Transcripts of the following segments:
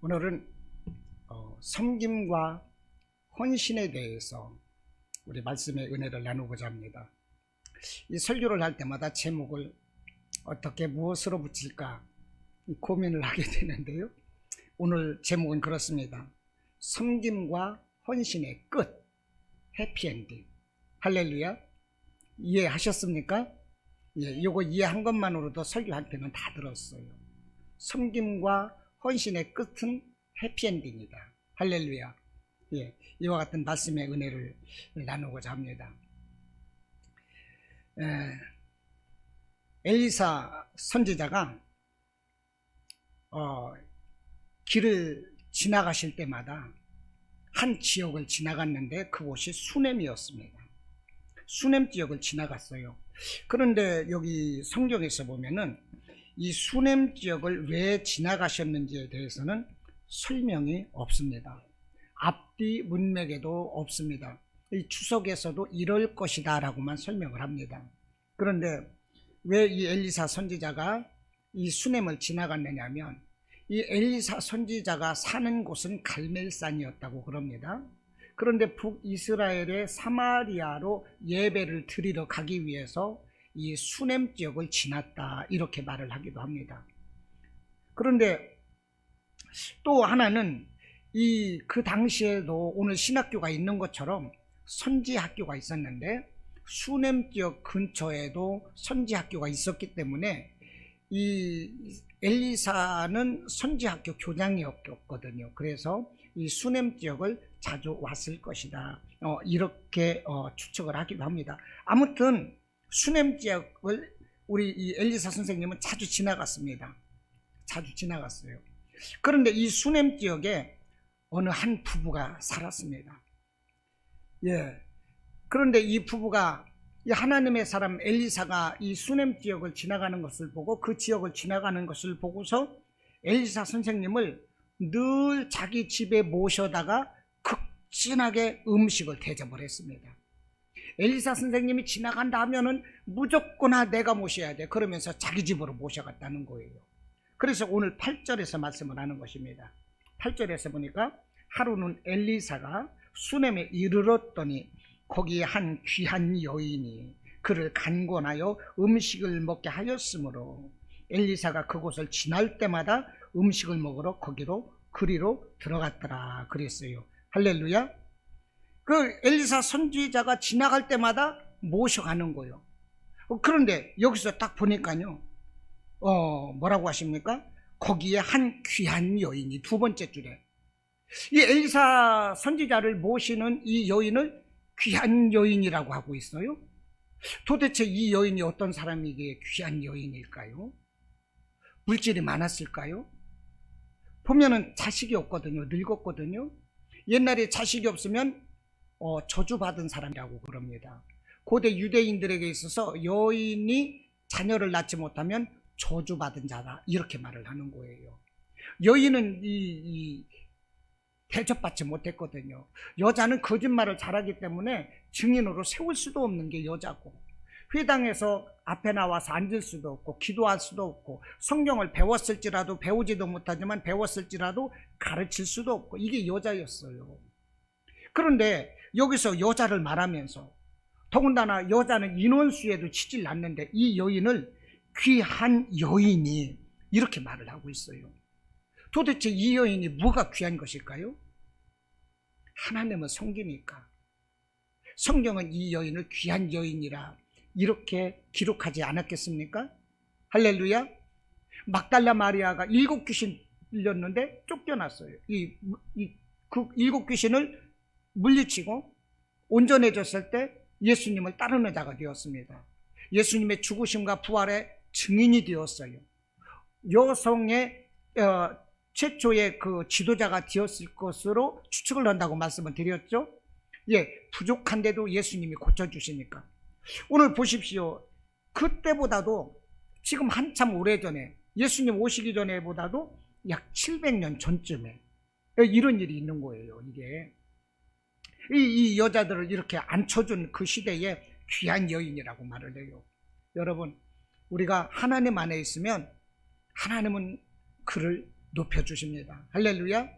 오늘은 섬김과 헌신에 대해서 우리 말씀의 은혜를 나누고자 합니다. 이 설교를 할 때마다 제목을 어떻게 무엇으로 붙일까 고민을 하게 되는데요. 오늘 제목은 그렇습니다. 섬김과 헌신의 끝, 해피엔딩. 할렐루야. 이해하셨습니까? 예, 이거 이해한 것만으로도 설교 한 편은 다 들었어요. 섬김과 헌신의 끝은 해피엔딩이다. 할렐루야. 예, 이와 같은 말씀의 은혜를 나누고자 합니다. 엘리사 선지자가 길을 지나가실 때마다 한 지역을 지나갔는데 그곳이 수넴이었습니다. 수넴 지역을 지나갔어요. 그런데 여기 성경에서 보면은 이 수넴 지역을 왜 지나가셨는지에 대해서는 설명이 없습니다. 앞뒤 문맥에도 없습니다. 이 추석에서도 이럴 것이다 라고만 설명을 합니다. 그런데 왜 이 엘리사 선지자가 이 수넴을 지나갔느냐면 이 엘리사 선지자가 사는 곳은 갈멜산이었다고 그럽니다. 그런데 북이스라엘의 사마리아로 예배를 드리러 가기 위해서 이 수넴 지역을 지났다 이렇게 말을 하기도 합니다. 그런데 또 하나는 그 당시에도 오늘 신학교가 있는 것처럼 선지학교가 있었는데 수넴 지역 근처에도 선지학교가 있었기 때문에 이 엘리사는 선지학교 교장이었거든요. 그래서 이 수넴 지역을 자주 왔을 것이다. 이렇게 추측을 하기도 합니다. 아무튼 수넴 지역을 우리 이 엘리사 선생님은 자주 지나갔습니다. 자주 지나갔어요. 그런데 이 수넴 지역에 어느 한 부부가 살았습니다. 예. 그런데 이 부부가 이 하나님의 사람 엘리사가 이 수넴 지역을 지나가는 것을 보고 그 지역을 지나가는 것을 보고서 엘리사 선생님을 늘 자기 집에 모셔다가 극진하게 음식을 대접을 했습니다. 엘리사 선생님이 지나간다 하면은 무조건 내가 모셔야 돼. 그러면서 자기 집으로 모셔갔다는 거예요. 그래서 오늘 8절에서 말씀을 하는 것입니다. 8절에서 보니까 하루는 엘리사가 수넴에 이르렀더니 거기에 한 귀한 여인이 그를 간권하여 음식을 먹게 하였으므로 엘리사가 그곳을 지날 때마다 음식을 먹으러 그리로 들어갔더라 그랬어요. 할렐루야. 그 엘리사 선지자가 지나갈 때마다 모셔가는 거예요. 그런데 여기서 딱 보니까요, 뭐라고 하십니까? 거기에 한 귀한 여인이 두 번째 줄에 이 엘리사 선지자를 모시는 이 여인을 귀한 여인이라고 하고 있어요. 도대체 이 여인이 어떤 사람이기에 귀한 여인일까요? 물질이 많았을까요? 보면은 자식이 없거든요. 늙었거든요. 옛날에 자식이 없으면 저주받은 사람이라고 그럽니다. 고대 유대인들에게 있어서 여인이 자녀를 낳지 못하면 저주받은 자다 이렇게 말을 하는 거예요. 여인은 대접받지 못했거든요. 여자는 거짓말을 잘하기 때문에 증인으로 세울 수도 없는 게 여자고, 회당에서 앞에 나와서 앉을 수도 없고 기도할 수도 없고 성경을 배웠을지라도 배우지도 못하지만 배웠을지라도 가르칠 수도 없고 이게 여자였어요. 그런데 여기서 여자를 말하면서 더군다나 여자는 인원수에도 치질 않는데 이 여인을 귀한 여인이 이렇게 말을 하고 있어요. 도대체 이 여인이 뭐가 귀한 것일까요? 하나님은 섬기니까. 성경은 이 여인을 귀한 여인이라 이렇게 기록하지 않았겠습니까? 할렐루야. 막달라 마리아가 7 귀신 들렸는데 쫓겨났어요. 그 7 귀신을 물리치고 온전해졌을 때 예수님을 따르는 자가 되었습니다. 예수님의 죽으심과 부활의 증인이 되었어요. 여성의 최초의 그 지도자가 되었을 것으로 추측을 한다고 말씀을 드렸죠. 예, 부족한데도 예수님이 고쳐주시니까. 오늘 보십시오. 그때보다도 지금 한참 오래전에 예수님 오시기 전에보다도 약 700년 전쯤에 이런 일이 있는 거예요. 이게 이 여자들을 이렇게 앉혀준 그 시대에 귀한 여인이라고 말을 해요. 여러분, 우리가 하나님 안에 있으면 하나님은 그를 높여주십니다. 할렐루야.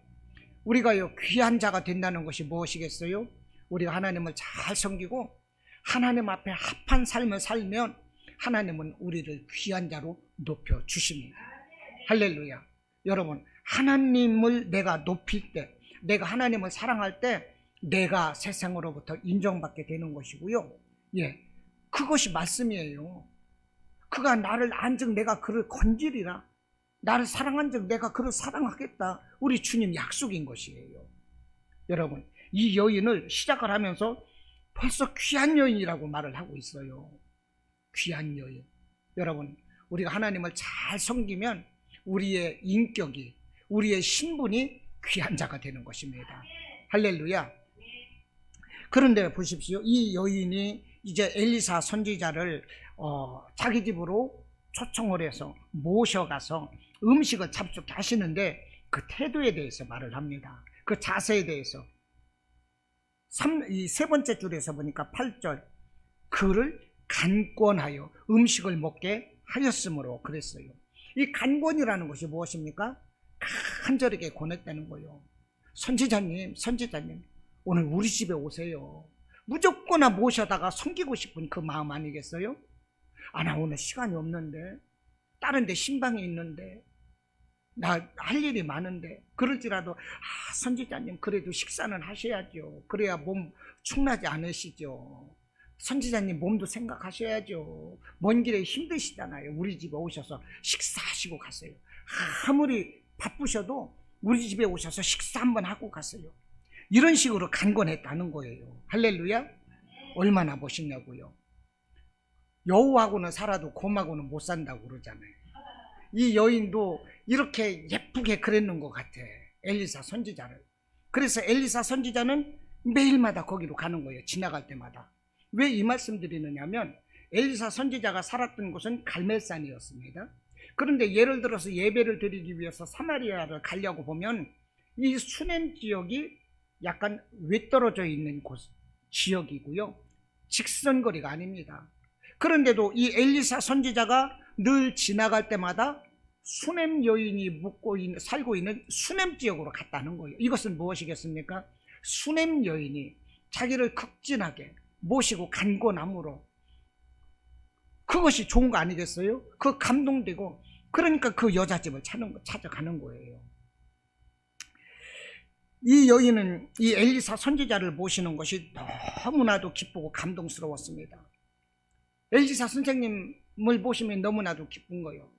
우리가요 귀한 자가 된다는 것이 무엇이겠어요? 우리가 하나님을 잘 섬기고 하나님 앞에 합한 삶을 살면 하나님은 우리를 귀한 자로 높여주십니다. 할렐루야. 여러분, 하나님을 내가 높일 때, 내가 하나님을 사랑할 때 내가 세상으로부터 인정받게 되는 것이고요. 예, 그것이 말씀이에요. 그가 나를 안즉 내가 그를 건지리라. 나를 사랑한 즉 내가 그를 사랑하겠다. 우리 주님 약속인 것이에요. 여러분, 이 여인을 시작을 하면서 벌써 귀한 여인이라고 말을 하고 있어요. 귀한 여인. 여러분, 우리가 하나님을 잘 섬기면 우리의 인격이, 우리의 신분이 귀한 자가 되는 것입니다. 할렐루야. 그런데 보십시오. 이 여인이 이제 엘리사 선지자를 자기 집으로 초청을 해서 모셔가서 음식을 잡수게 하시는데 그 태도에 대해서 말을 합니다. 그 자세에 대해서 이 세 번째 줄에서 보니까 8절, 그를 간권하여 음식을 먹게 하였으므로 그랬어요. 이 간권이라는 것이 무엇입니까? 간절하게 권했다는 거예요. 선지자님 오늘 우리 집에 오세요. 무조건 모셔다가 섬기고 싶은 그 마음 아니겠어요? 나 오늘 시간이 없는데, 다른 데 신방이 있는데, 나 할 일이 많은데, 그럴지라도 선지자님 그래도 식사는 하셔야죠. 그래야 몸 축나지 않으시죠. 선지자님 몸도 생각하셔야죠. 먼 길에 힘드시잖아요. 우리 집에 오셔서 식사하시고 가세요. 아무리 바쁘셔도 우리 집에 오셔서 식사 한번 하고 가세요. 이런 식으로 간권했다는 거예요. 할렐루야. 얼마나 멋있냐고요. 여우하고는 살아도 곰하고는 못 산다고 그러잖아요. 이 여인도 이렇게 예쁘게 그랬는 것 같아, 엘리사 선지자를. 그래서 엘리사 선지자는 매일마다 거기로 가는 거예요. 지나갈 때마다. 왜 이 말씀 드리느냐면 엘리사 선지자가 살았던 곳은 갈멜산이었습니다. 그런데 예를 들어서 예배를 드리기 위해서 사마리아를 가려고 보면 이 수넴 지역이 약간 외떨어져 있는 지역이고요. 직선거리가 아닙니다. 그런데도 이 엘리사 선지자가 늘 지나갈 때마다 수넴 여인이 살고 있는 수넴 지역으로 갔다는 거예요. 이것은 무엇이겠습니까? 수넴 여인이 자기를 극진하게 모시고 간권함으로, 그것이 좋은 거 아니겠어요? 그 감동되고, 그러니까 그 여자 집을 찾아가는 거예요. 이 여인은 이 엘리사 선지자를 모시는 것이 너무나도 기쁘고 감동스러웠습니다. 엘리사 선생님을 보시면 너무나도 기쁜 거예요.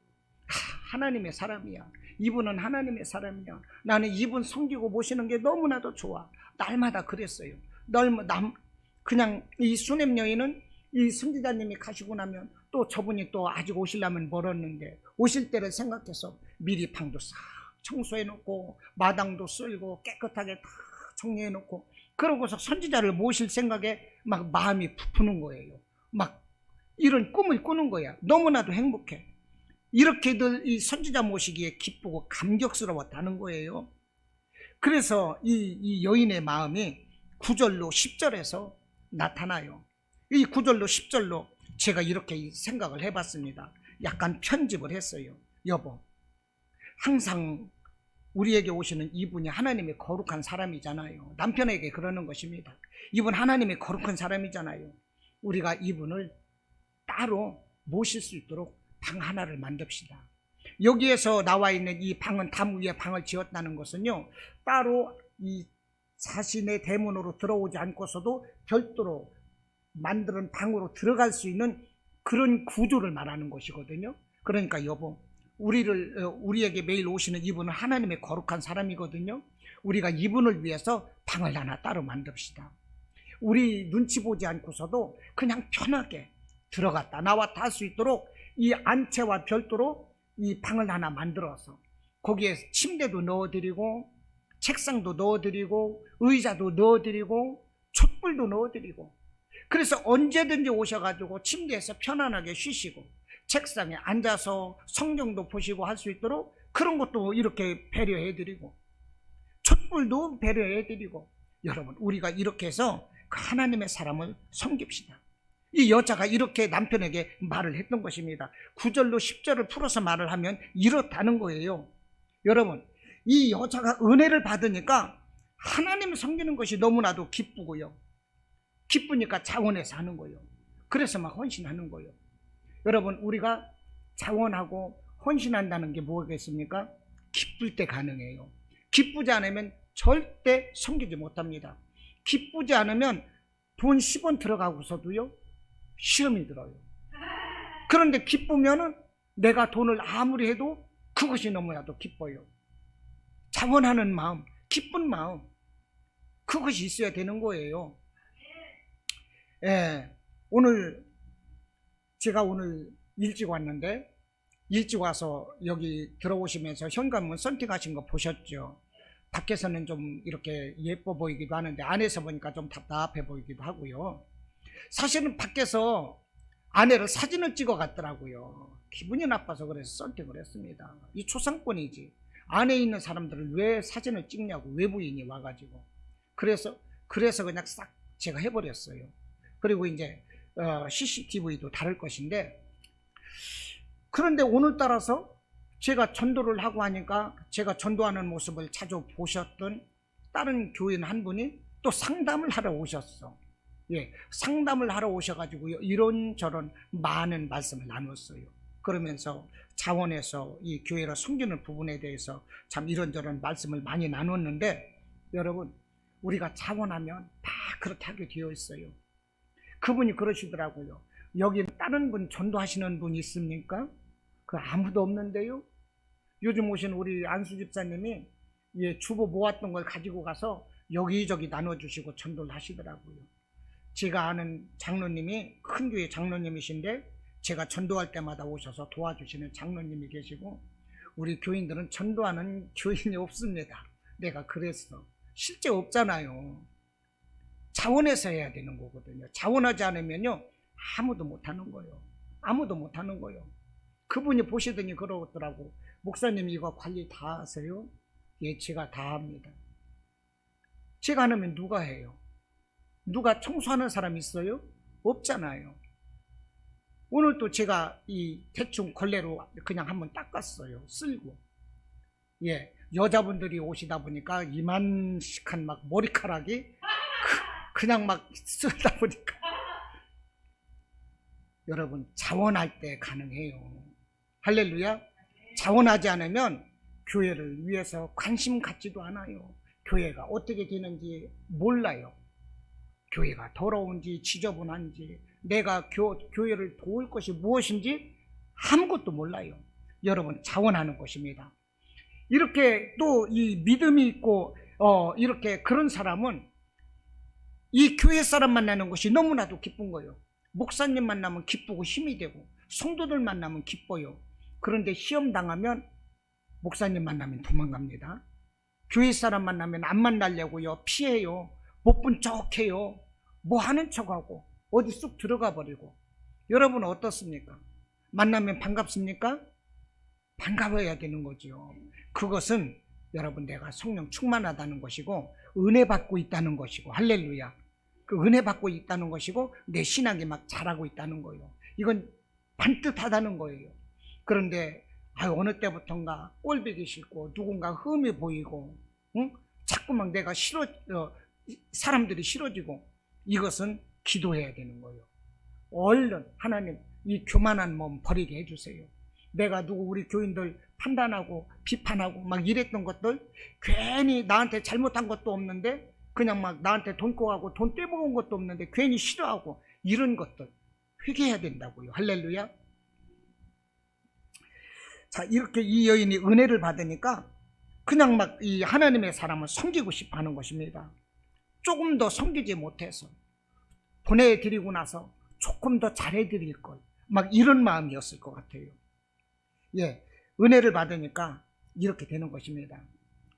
하나님의 사람이야. 이분은 하나님의 사람이야. 나는 이분 섬기고 모시는 게 너무나도 좋아. 날마다 그랬어요. 그냥 이 수넴 여인은 이 선지자님이 가시고 나면 또 저분이 또 아직 오시려면 멀었는데 오실 때를 생각해서 미리 방도 싹 청소해 놓고 마당도 쓸고 깨끗하게 다 정리해 놓고, 그러고서 선지자를 모실 생각에 막 마음이 부푸는 거예요. 막 이런 꿈을 꾸는 거야. 너무나도 행복해. 이렇게들 이 선지자 모시기에 기쁘고 감격스러웠다는 거예요. 그래서 이 여인의 마음이 9절로 10절에서 나타나요. 이 9절로 10절로 제가 이렇게 생각을 해봤습니다. 약간 편집을 했어요. 여보, 항상 우리에게 오시는 이분이 하나님의 거룩한 사람이잖아요. 남편에게 그러는 것입니다. 이분 하나님의 거룩한 사람이잖아요. 우리가 이분을 따로 모실 수 있도록 방 하나를 만듭시다. 여기에서 나와 있는 이 방은 담 위에 방을 지었다는 것은요, 따로 이 자신의 대문으로 들어오지 않고서도 별도로 만드는 방으로 들어갈 수 있는 그런 구조를 말하는 것이거든요. 그러니까 여보, 우리에게 매일 오시는 이분은 하나님의 거룩한 사람이거든요. 우리가 이분을 위해서 방을 하나 따로 만듭시다. 우리 눈치 보지 않고서도 그냥 편하게 들어갔다 나왔다 할 수 있도록 이 안채와 별도로 이 방을 하나 만들어서 거기에 침대도 넣어드리고 책상도 넣어드리고 의자도 넣어드리고 촛불도 넣어드리고, 그래서 언제든지 오셔가지고 침대에서 편안하게 쉬시고 책상에 앉아서 성경도 보시고 할 수 있도록 그런 것도 이렇게 배려해드리고 촛불도 배려해드리고, 여러분 우리가 이렇게 해서 하나님의 사람을 섬깁시다. 이 여자가 이렇게 남편에게 말을 했던 것입니다. 9절로 10절을 풀어서 말을 하면 이렇다는 거예요. 여러분, 이 여자가 은혜를 받으니까 하나님 섬기는 것이 너무나도 기쁘고요. 기쁘니까 자원해서 하는 거예요. 그래서 막 헌신하는 거예요. 여러분, 우리가 자원하고 헌신한다는 게 뭐겠습니까? 기쁠 때 가능해요. 기쁘지 않으면 절대 섬기지 못합니다. 기쁘지 않으면 돈 10원 들어가고서도요, 시험이 들어요. 그런데 기쁘면은 내가 돈을 아무리 해도 그것이 너무나도 기뻐요. 자원하는 마음, 기쁜 마음, 그것이 있어야 되는 거예요. 예, 제가 오늘 일찍 왔는데, 일찍 와서 여기 들어오시면서 현관문 선택하신 거 보셨죠? 밖에서는 좀 이렇게 예뻐 보이기도 하는데 안에서 보니까 좀 답답해 보이기도 하고요. 사실은 밖에서 아내를 사진을 찍어 갔더라고요. 기분이 나빠서 그래서 선택을 했습니다. 이 초상권이지. 안에 있는 사람들을 왜 사진을 찍냐고, 외부인이 와가지고. 그래서 그냥 싹 제가 해버렸어요. 그리고 이제 CCTV도 다를 것인데, 그런데 오늘따라서 제가 전도를 하고 하니까 제가 전도하는 모습을 자주 보셨던 다른 교인 한 분이 또 상담을 하러 오셨어. 예, 상담을 하러 오셔가지고 이런저런 많은 말씀을 나눴어요. 그러면서 자원해서 이 교회를 섬기는 부분에 대해서 참 이런저런 말씀을 많이 나눴는데, 여러분, 우리가 자원하면 다 그렇게 하게 되어 있어요. 그분이 그러시더라고요. 여기 다른 분 전도하시는 분 있습니까? 그 아무도 없는데요. 요즘 오신 우리 안수 집사님이 주보 모았던 걸 가지고 가서 여기저기 나눠주시고 전도를 하시더라고요. 제가 아는 장로님이 큰 교회 장로님이신데 제가 전도할 때마다 오셔서 도와주시는 장로님이 계시고, 우리 교인들은 전도하는 교인이 없습니다. 내가 그랬어. 실제 없잖아요. 자원해서 해야 되는 거거든요. 자원하지 않으면요, 아무도 못하는 거예요. 아무도 못하는 거예요. 그분이 보시더니 그러더라고. 목사님 이거 관리 다 하세요? 예, 제가 다 합니다. 제가 안 하면 누가 해요? 누가 청소하는 사람 있어요? 없잖아요. 오늘 또 제가 이 대충 걸레로 그냥 한번 닦았어요. 쓸고. 예, 여자분들이 오시다 보니까 이만식한 막 머리카락이 그냥 막 쓰다 보니까. 여러분, 자원할 때 가능해요. 할렐루야. 자원하지 않으면 교회를 위해서 관심 갖지도 않아요. 교회가 어떻게 되는지 몰라요. 교회가 더러운지 지저분한지, 내가 교회를 도울 것이 무엇인지 아무것도 몰라요. 여러분, 자원하는 것입니다. 이렇게 또 이 믿음이 있고 이렇게 그런 사람은 이 교회 사람 만나는 것이 너무나도 기쁜 거예요. 목사님 만나면 기쁘고 힘이 되고, 성도들 만나면 기뻐요. 그런데 시험 당하면 목사님 만나면 도망갑니다. 교회 사람 만나면 안 만나려고요, 피해요, 못 본 척해요, 뭐 하는 척하고 어디 쑥 들어가 버리고. 여러분 어떻습니까? 만나면 반갑습니까? 반가워야 되는 거죠. 그것은 여러분, 내가 성령 충만하다는 것이고 은혜 받고 있다는 것이고, 할렐루야. 그 은혜 받고 있다는 것이고 내 신앙이 막 자라고 있다는 거예요. 이건 반듯하다는 거예요. 그런데 어느 때부턴가 꼴보기 싫고 누군가 흠이 보이고, 응? 자꾸만 내가 사람들이 싫어지고, 이것은 기도해야 되는 거예요. 얼른 하나님, 이 교만한 몸 버리게 해주세요. 내가 우리 교인들 판단하고 비판하고 막 이랬던 것들, 괜히 나한테 잘못한 것도 없는데 그냥 막 나한테 돈 꼬가고 돈 떼먹은 것도 없는데 괜히 싫어하고, 이런 것들 회개해야 된다고요. 할렐루야. 자, 이렇게 이 여인이 은혜를 받으니까 그냥 막 이 하나님의 사람을 섬기고 싶어 하는 것입니다. 조금 더 섬기지 못해서 보내드리고 나서 조금 더 잘해드릴 걸, 막 이런 마음이었을 것 같아요. 예, 은혜를 받으니까 이렇게 되는 것입니다.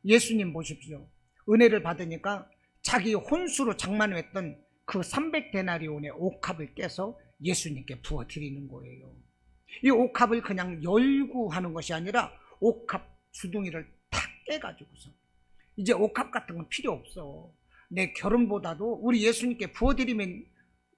예수님 보십시오. 은혜를 받으니까 자기 혼수로 장만했던 그 300데나리온의 옥합을 깨서 예수님께 부어드리는 거예요. 이 옥합을 그냥 열고 하는 것이 아니라 옥합 주둥이를 탁 깨가지고서, 이제 옥합 같은 건 필요 없어. 내 결혼보다도 우리 예수님께 부어드리면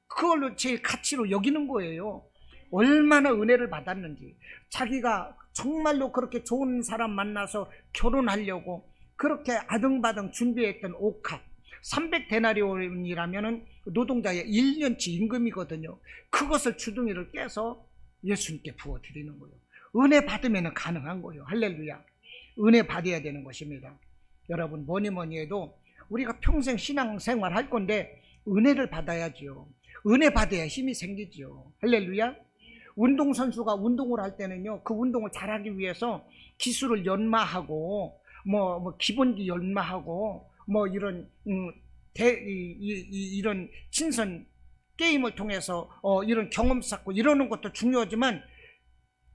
그걸로 제일 가치로 여기는 거예요. 얼마나 은혜를 받았는지, 자기가 정말로 그렇게 좋은 사람 만나서 결혼하려고 그렇게 아등바등 준비했던 옷값 300데나리온이라면 노동자의 1년치 임금이거든요. 그것을 주둥이를 깨서 예수님께 부어드리는 거예요. 은혜 받으면 가능한 거예요. 할렐루야. 은혜 받아야 되는 것입니다. 여러분, 뭐니 해도 우리가 평생 신앙생활 할 건데 은혜를 받아야지요. 은혜 받아야 힘이 생기지요. 할렐루야. 운동선수가 운동을 할 때는요, 그 운동을 잘하기 위해서 기술을 연마하고 기본기 연마하고 이런 이런 친선 게임을 통해서 이런 경험 쌓고 이러는 것도 중요하지만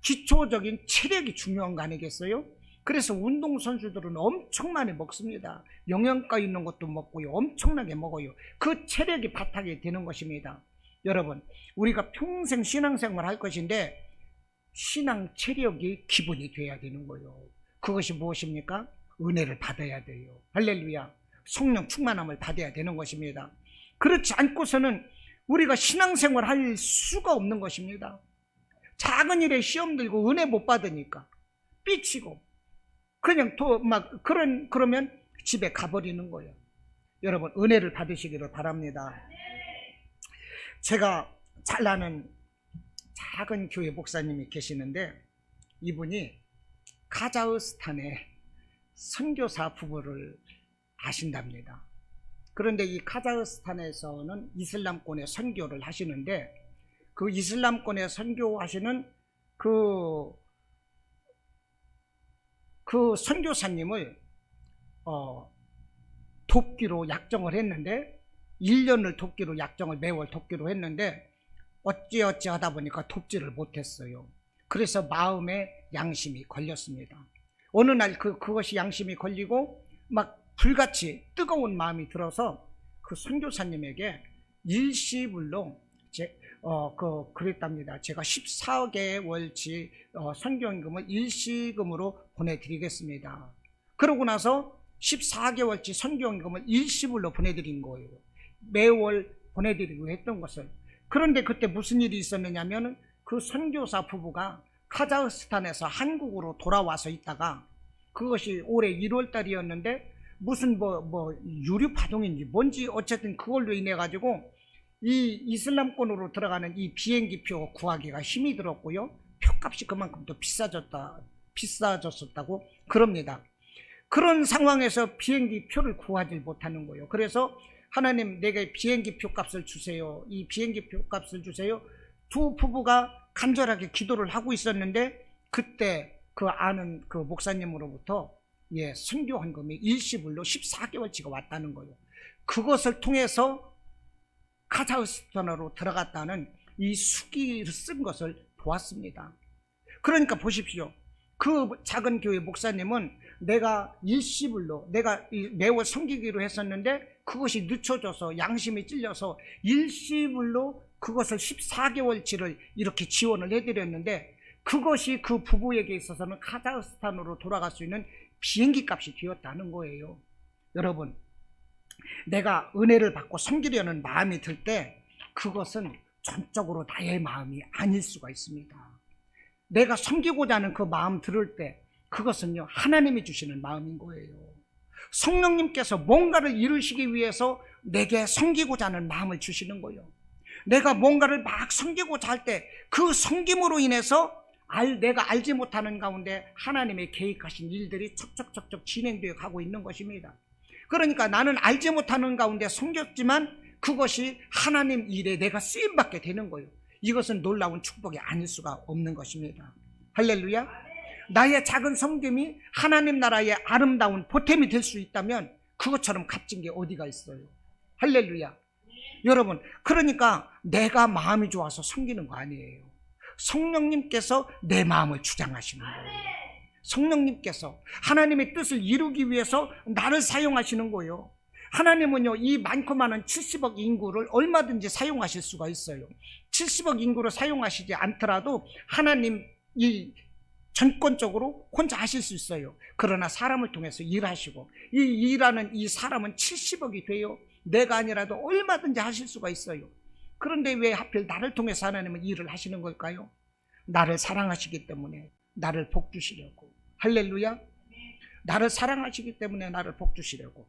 기초적인 체력이 중요한 거 아니겠어요? 그래서 운동선수들은 엄청 많이 먹습니다. 영양가 있는 것도 먹고요, 엄청나게 먹어요. 그 체력이 바탕이 되는 것입니다. 여러분, 우리가 평생 신앙생활 할 것인데 신앙 체력이 기본이 돼야 되는 거예요. 그것이 무엇입니까? 은혜를 받아야 돼요. 할렐루야. 성령 충만함을 받아야 되는 것입니다. 그렇지 않고서는 우리가 신앙생활 할 수가 없는 것입니다. 작은 일에 시험 들고 은혜 못 받으니까 삐치고 그냥 그러면 집에 가버리는 거예요. 여러분, 은혜를 받으시기를 바랍니다. 제가 잘 아는 작은 교회 목사님이 계시는데 이분이 카자흐스탄의 선교사 부부를 아신답니다. 그런데 이 카자흐스탄에서는 이슬람권의 선교를 하시는데 그 이슬람권의 선교하시는 그 선교사님을 돕기로 약정을 했는데 1년을 돕기로 약정을 매월 돕기로 했는데 어찌어찌 하다 보니까 돕지를 못했어요. 그래서 마음에 양심이 걸렸습니다. 어느 날 그것이 양심이 걸리고 막 불같이 뜨거운 마음이 들어서 그 선교사님에게 일시불로 그랬답니다. 제가 14개월치 선교임금을 일시금으로 보내드리겠습니다. 그러고 나서 14개월치 선교임금을 일시불로 보내드린 거예요. 매월 보내드리고 했던 것을. 그런데 그때 무슨 일이 있었느냐면 그 선교사 부부가 카자흐스탄에서 한국으로 돌아와서 있다가 그것이 올해 1월 달이었는데 무슨 유류 파동인지 뭔지 어쨌든 그걸로 인해 가지고 이 이슬람권으로 들어가는 이 비행기표 구하기가 힘이 들었고요, 표값이 그만큼 더 비싸졌었다고 그럽니다. 그런 상황에서 비행기 표를 구하지 못하는 거예요. 그래서 하나님, 내게 비행기 표 값을 주세요. 이 비행기 표 값을 주세요. 두 부부가 간절하게 기도를 하고 있었는데 그때 그 아는 그 목사님으로부터 선교헌금이 일시불로 14개월치가 왔다는 거예요. 그것을 통해서 카자흐스탄으로 들어갔다는 이 수기를 쓴 것을 보았습니다. 그러니까 보십시오. 그 작은 교회 목사님은 내가 일시불로 내가 매월 섬기기로 했었는데 그것이 늦춰져서 양심이 찔려서 일시불로 그것을 14개월치를 이렇게 지원을 해드렸는데 그것이 그 부부에게 있어서는 카자흐스탄으로 돌아갈 수 있는 비행기 값이 되었다는 거예요. 여러분, 내가 은혜를 받고 섬기려는 마음이 들 때 그것은 전적으로 나의 마음이 아닐 수가 있습니다. 내가 섬기고자 하는 그 마음 들을 때 그것은요, 하나님이 주시는 마음인 거예요. 성령님께서 뭔가를 이루시기 위해서 내게 섬기고자 하는 마음을 주시는 거예요. 내가 뭔가를 막 섬기고자 할 때 그 섬김으로 인해서 내가 알지 못하는 가운데 하나님의 계획하신 일들이 척척척척 진행되어 가고 있는 것입니다. 그러니까 나는 알지 못하는 가운데 섬겼지만 그것이 하나님 일에 내가 쓰임받게 되는 거예요. 이것은 놀라운 축복이 아닐 수가 없는 것입니다. 할렐루야. 나의 작은 섬김이 하나님 나라의 아름다운 보탬이 될 수 있다면 그것처럼 값진 게 어디가 있어요. 할렐루야. 여러분, 그러니까 내가 마음이 좋아서 섬기는 거 아니에요. 성령님께서 내 마음을 주장하시는 거예요. 성령님께서 하나님의 뜻을 이루기 위해서 나를 사용하시는 거예요. 하나님은요, 이 많고 많은 70억 인구를 얼마든지 사용하실 수가 있어요. 70억 인구를 사용하시지 않더라도 하나님 이 전권적으로 혼자 하실 수 있어요. 그러나 사람을 통해서 일하시고 이 일하는 이 사람은 70억이 돼요. 내가 아니라도 얼마든지 하실 수가 있어요. 그런데 왜 하필 나를 통해서 하나님은 일을 하시는 걸까요? 나를 사랑하시기 때문에 나를 복주시려고. 할렐루야. 나를 사랑하시기 때문에 나를 복주시려고.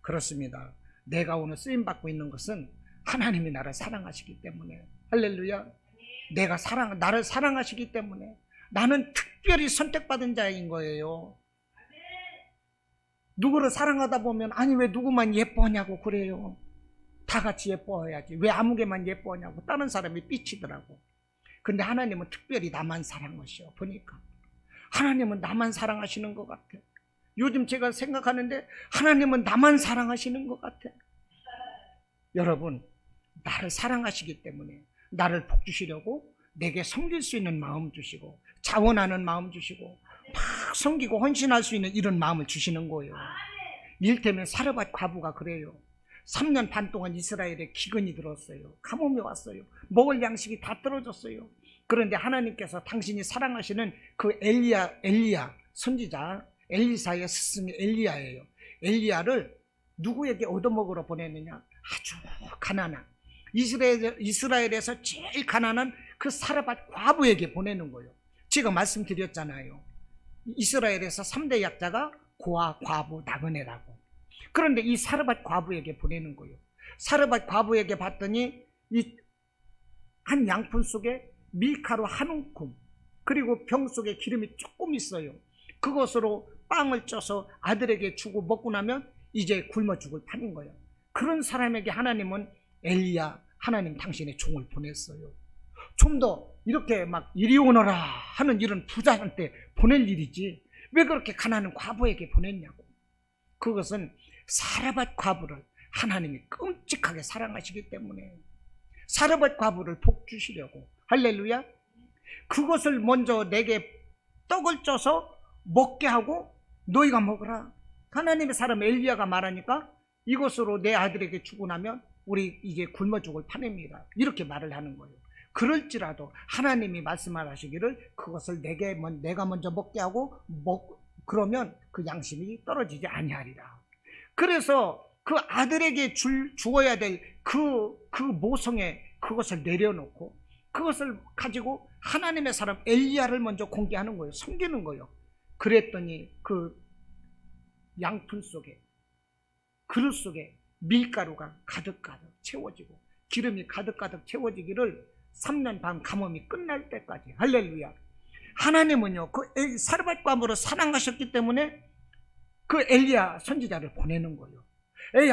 그렇습니다. 내가 오늘 쓰임받고 있는 것은 하나님이 나를 사랑하시기 때문에. 할렐루야. 나를 사랑하시기 때문에 나는 특별히 선택받은 자인 거예요. 누구를 사랑하다 보면 아니 왜 누구만 예뻐하냐고 그래요. 다 같이 예뻐해야지. 왜 아무개만 예뻐하냐고 다른 사람이 삐치더라고. 근데 하나님은 특별히 나만 사랑하셔. 보니까 하나님은 나만 사랑하시는 것 같아. 요즘 제가 생각하는데 하나님은 나만 사랑하시는 것 같아. 여러분, 나를 사랑하시기 때문에 나를 복주시려고 내게 섬길 수 있는 마음 주시고 자원하는 마음 주시고 막 섬기고 헌신할 수 있는 이런 마음을 주시는 거예요. 일테면 사르밧 과부가 그래요. 3년 반 동안 이스라엘에 기근이 들었어요. 가뭄이 왔어요. 먹을 양식이 다 떨어졌어요. 그런데 하나님께서 당신이 사랑하시는 그 엘리야 선지자, 엘리사의 스승이 엘리야예요. 엘리야를 누구에게 얻어먹으러 보냈느냐? 아주 가난한 이스라엘에서 제일 가난한 그 사르밧 과부에게 보내는 거예요. 제가 말씀드렸잖아요. 이스라엘에서 3대 약자가 고아, 과부, 나그네라고. 그런데 이 사르밧 과부에게 보내는 거예요. 사르밧 과부에게 봤더니 이 한 양푼 속에 밀가루 한 움큼 그리고 병 속에 기름이 조금 있어요. 그것으로 빵을 쪄서 아들에게 주고 먹고 나면 이제 굶어 죽을 판인 거예요. 그런 사람에게 하나님은 엘리야, 하나님 당신의 종을 보냈어요. 좀 더 이렇게 막 이리 오너라 하는 이런 부자한테 보낼 일이지 왜 그렇게 가난한 과부에게 보냈냐고. 그것은 사르밧 과부를 하나님이 끔찍하게 사랑하시기 때문에 사르밧 과부를 복주시려고. 할렐루야. 그것을 먼저 내게 떡을 쪄서 먹게 하고 너희가 먹으라. 하나님의 사람 엘리야가 말하니까 이것으로 내 아들에게 주고 나면 우리 이제 굶어 죽을 판입니다. 이렇게 말을 하는 거예요. 그럴지라도 하나님이 말씀하시기를 그것을 내가 먼저 먹게 하고 그러면 그 양심이 떨어지지 아니하리라. 그래서 그 아들에게 주어야 될 그 모성에 그것을 내려놓고 그것을 가지고 하나님의 사람 엘리야를 먼저 공개하는 거예요. 섬기는 거예요. 그랬더니 그 양푼 속에 그릇 속에 밀가루가 가득가득 채워지고 기름이 가득가득 채워지기를 3년 반 가뭄이 끝날 때까지. 할렐루야. 하나님은요 그 사르밧 과부를 사랑하셨기 때문에 그 엘리야 선지자를 보내는 거예요.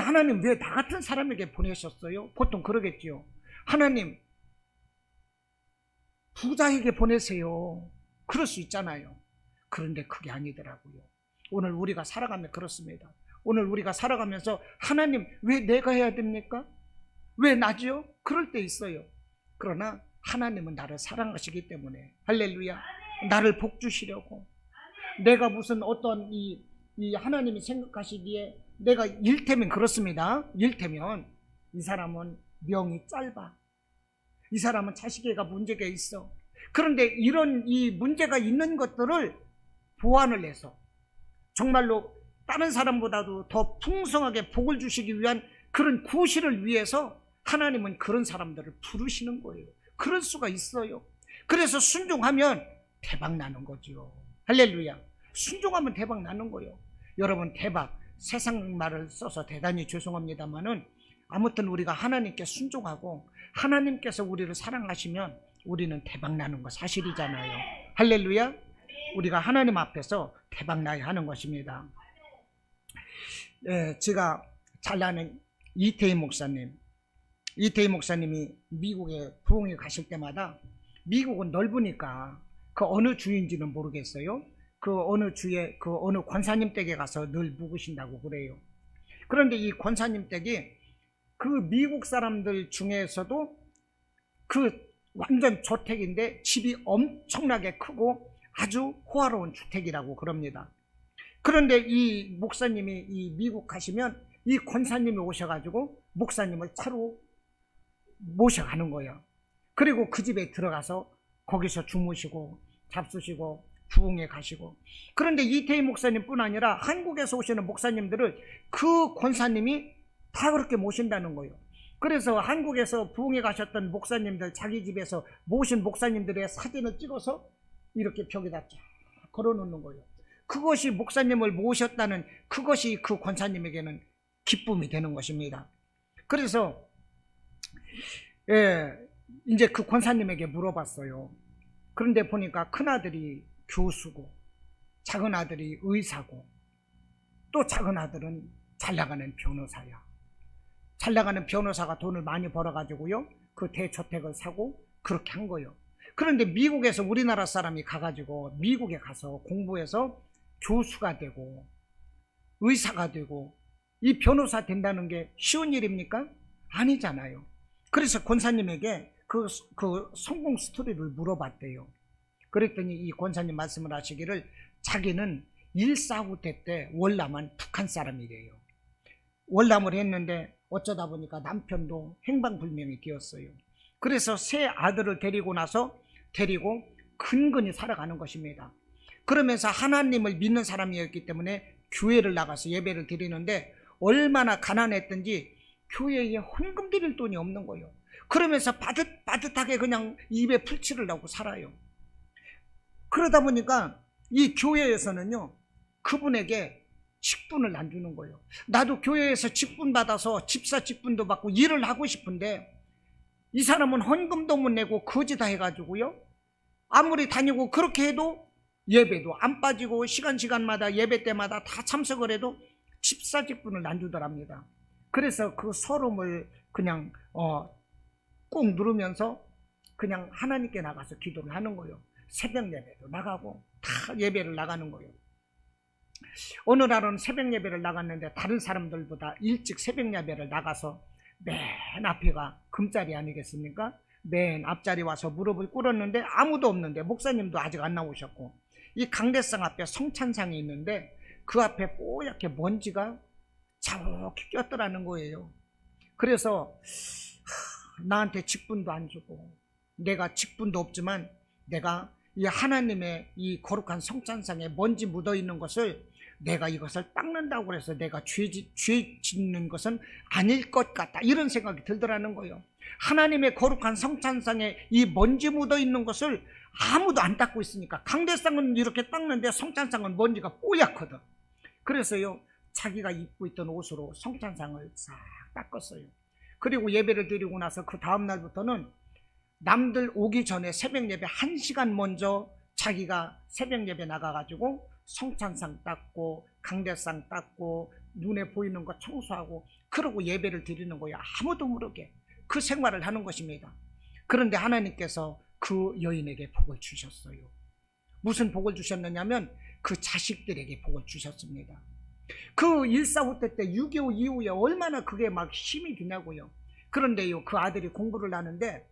하나님 왜 나 같은 사람에게 보내셨어요? 보통 그러겠지요. 하나님 부자에게 보내세요. 그럴 수 있잖아요. 그런데 그게 아니더라고요. 오늘 우리가 살아가면 그렇습니다. 오늘 우리가 살아가면서 하나님 왜 내가 해야 됩니까? 왜 나지요? 그럴 때 있어요. 그러나 하나님은 나를 사랑하시기 때문에 할렐루야. 나를 복주시려고. 내가 무슨 어떤 이 하나님이 생각하시기에 내가 일테면 그렇습니다. 일테면 이 사람은 명이 짧아. 이 사람은 자식애가 문제가 있어. 그런데 이런 이 문제가 있는 것들을 보완을 해서 정말로 다른 사람보다도 더 풍성하게 복을 주시기 위한 그런 구실을 위해서 하나님은 그런 사람들을 부르시는 거예요. 그럴 수가 있어요. 그래서 순종하면 대박 나는 거죠. 할렐루야. 순종하면 대박 나는 거예요. 여러분 대박 세상 말을 써서 대단히 죄송합니다만은 아무튼 우리가 하나님께 순종하고 하나님께서 우리를 사랑하시면 우리는 대박 나는 거 사실이잖아요. 할렐루야. 우리가 하나님 앞에서 대박 나야 하는 것입니다. 제가 잘 아는 이태희 목사님이 미국에 부흥회 가실 때마다 미국은 넓으니까 그 어느 주인지는 모르겠어요. 그 어느 주에 그 어느 권사님 댁에 가서 늘 묵으신다고 그래요. 그런데 이 권사님 댁이 그 미국 사람들 중에서도 그 완전 저택인데 집이 엄청나게 크고 아주 호화로운 주택이라고 그럽니다. 그런데 이 목사님이 이 미국 가시면 이 권사님이 오셔가지고 목사님을 차로 모셔가는 거예요. 그리고 그 집에 들어가서 거기서 주무시고 잡수시고 부흥회 가시고. 그런데 이태희 목사님뿐 아니라 한국에서 오시는 목사님들을 그 권사님이 다 그렇게 모신다는 거예요. 그래서 한국에서 부흥회 가셨던 목사님들 자기 집에서 모신 목사님들의 사진을 찍어서 이렇게 벽에다 쫙 걸어놓는 거예요. 그것이 목사님을 모셨다는, 그것이 그 권사님에게는 기쁨이 되는 것입니다. 그래서 이제 그 권사님에게 물어봤어요. 그런데 보니까 큰아들이 교수고 작은 아들이 의사고 또 작은 아들은 잘나가는 변호사야. 잘나가는 변호사가 돈을 많이 벌어가지고요, 그 대저택을 사고 그렇게 한 거예요. 그런데 미국에서 우리나라 사람이 가가지고 미국에 가서 공부해서 교수가 되고 의사가 되고 이 변호사 된다는 게 쉬운 일입니까? 아니잖아요. 그래서 권사님에게 그 성공 스토리를 물어봤대요. 그랬더니 이 권사님 말씀을 하시기를 자기는 149대 때 월남한 북한 사람이래요. 월남을 했는데 어쩌다 보니까 남편도 행방불명이 되었어요. 그래서 세 아들을 데리고 근근히 살아가는 것입니다. 그러면서 하나님을 믿는 사람이었기 때문에 교회를 나가서 예배를 드리는데 얼마나 가난했던지 교회에 헌금 드릴 돈이 없는 거예요. 그러면서 빠듯하게 그냥 입에 풀칠을 하고 살아요. 그러다 보니까 이 교회에서는요, 그분에게 직분을 안 주는 거예요. 나도 교회에서 직분 받아서 집사 직분도 받고 일을 하고 싶은데 이 사람은 헌금도 못 내고 거지 다 해가지고요, 아무리 다니고 그렇게 해도 예배도 안 빠지고 시간마다 예배 때마다 다 참석을 해도 집사 직분을 안 주더랍니다. 그래서 그 서름을 그냥 꾹 누르면서 그냥 하나님께 나가서 기도를 하는 거예요. 새벽 예배도 나가고 다 예배를 나가는 거예요. 어느 날은 새벽 예배를 나갔는데 다른 사람들보다 일찍 새벽 예배를 나가서 맨 앞에가 금자리 아니겠습니까? 맨 앞자리 와서 무릎을 꿇었는데 아무도 없는데, 목사님도 아직 안 나오셨고, 이 강대상 앞에 성찬상이 있는데 그 앞에 뽀얗게 먼지가 자욱히 꼈더라는 거예요. 그래서 나한테 직분도 안 주고 내가 직분도 없지만 내가 이 하나님의 이 거룩한 성찬상에 먼지 묻어 있는 것을 내가 이것을 닦는다고 해서 내가 죄 짓는 것은 아닐 것 같다, 이런 생각이 들더라는 거예요. 하나님의 거룩한 성찬상에 이 먼지 묻어 있는 것을 아무도 안 닦고 있으니까, 강대상은 이렇게 닦는데 성찬상은 먼지가 뽀얗거든. 그래서요, 자기가 입고 있던 옷으로 성찬상을 싹 닦았어요. 그리고 예배를 드리고 나서 그 다음날부터는 남들 오기 전에 새벽 예배 1시간 먼저 자기가 새벽 예배 나가가지고 성찬상 닦고 강대상 닦고 눈에 보이는 거 청소하고 그러고 예배를 드리는 거예요. 아무도 모르게 그 생활을 하는 것입니다. 그런데 하나님께서 그 여인에게 복을 주셨어요. 무슨 복을 주셨느냐면 그 자식들에게 복을 주셨습니다. 그 149대 때 6.25 이후에 얼마나 그게 막 힘이 드냐고요. 그런데요, 그 아들이 공부를 하는데,